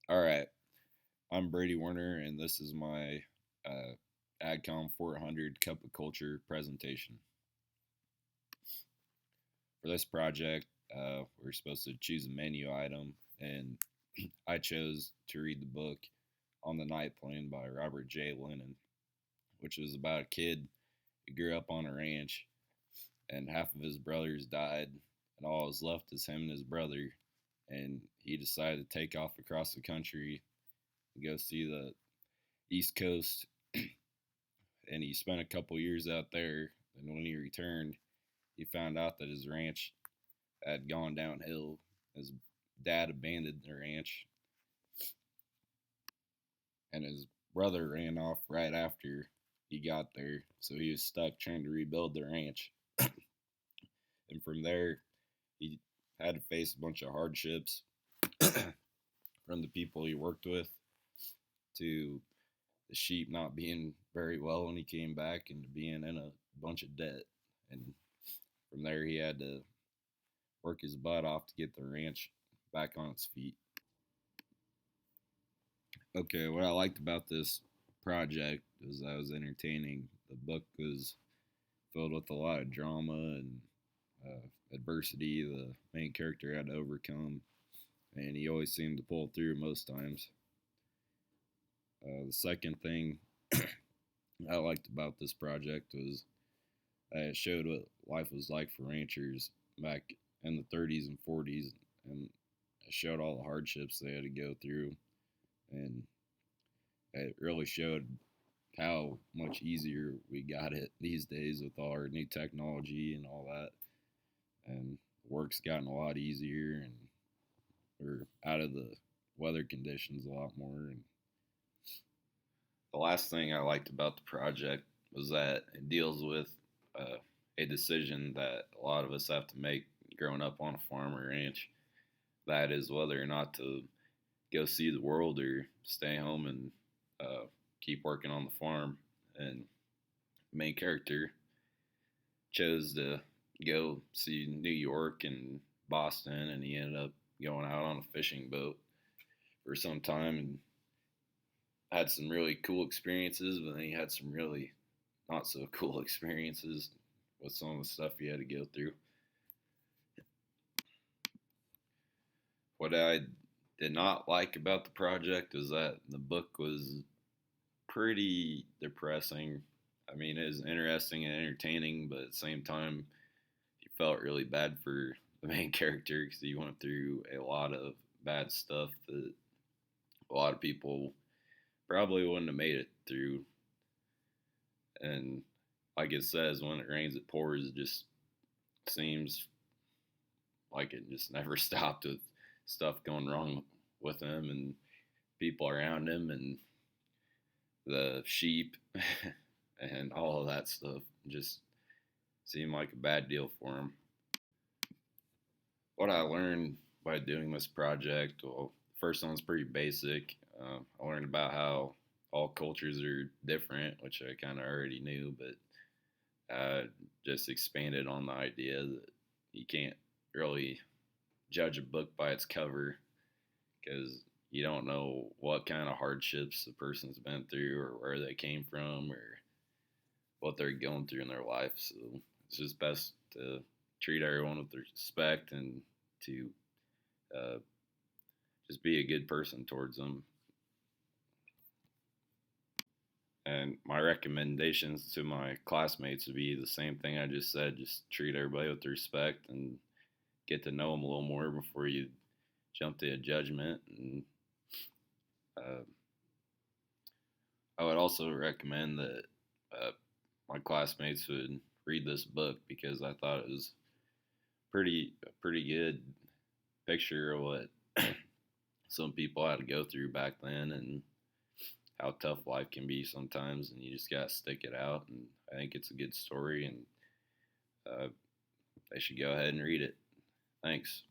All right, I'm Brady Warner, and this is my AdCom 400 Cup of Culture presentation. For this project, we're supposed to choose a menu item, and I chose to read the book On the Night Plane by Robert J. Lennon, which was about a kid who grew up on a ranch, and half of his brothers died, and all was left is him and his brother, and he decided to take off across the country and go see the East Coast, and he spent a couple years out there. And when he returned, he found out that his ranch had gone downhill. His dad abandoned the ranch, and his brother ran off right after he got there. So he was stuck trying to rebuild the ranch. And from there, he had to face a bunch of hardships from the people he worked with to the sheep not being very well when he came back and to being in a bunch of debt. And from there, he had to work his butt off to get the ranch back on its feet. Okay, what I liked about this project was that it was entertaining. The book was filled with a lot of drama and adversity the main character had to overcome, and he always seemed to pull through most times. The second thing I liked about this project was it showed what life was like for ranchers back in the 30s and 40s, and it showed all the hardships they had to go through, and it really showed how much easier we got it these days with all our new technology and all that. And work's gotten a lot easier, and we're out of the weather conditions a lot more. And the last thing I liked about the project was that it deals with uh, a decision that a lot of us have to make growing up on a farm or ranch. That is whether or not to go see the world or stay home and keep working on the farm. And the main character chose to go see New York and Boston, and he ended up going out on a fishing boat for some time and had some really cool experiences, but then he had some really not so cool experiences with some of the stuff he had to go through. What I did not like about the project was that the book was pretty depressing. I mean, it was interesting and entertaining, but at the same time, you felt really bad for the main character because he went through a lot of bad stuff that a lot of people probably wouldn't have made it through. And like it says, when it rains, it pours. It just seems like it just never stopped with stuff going wrong with him and people around him and the sheep and all of that stuff. Just seemed like a bad deal for him. What I learned by doing this project, well, the first one's pretty basic. I learned about how all cultures are different, which I kind of already knew, but just expanded on the idea that you can't really judge a book by its cover because you don't know what kind of hardships the person's been through or where they came from or what they're going through in their life. So it's just best to treat everyone with respect and to uh, just be a good person towards them. And my recommendations to my classmates would be the same thing I just said. Just treat everybody with respect and get to know them a little more before you jump to a judgment. And uh, I would also recommend that my classmates would read this book because I thought it was a pretty good picture of what some people had to go through back then and how tough life can be sometimes, and you just gotta stick it out. And I think it's a good story, and they should go ahead and read it. Thanks.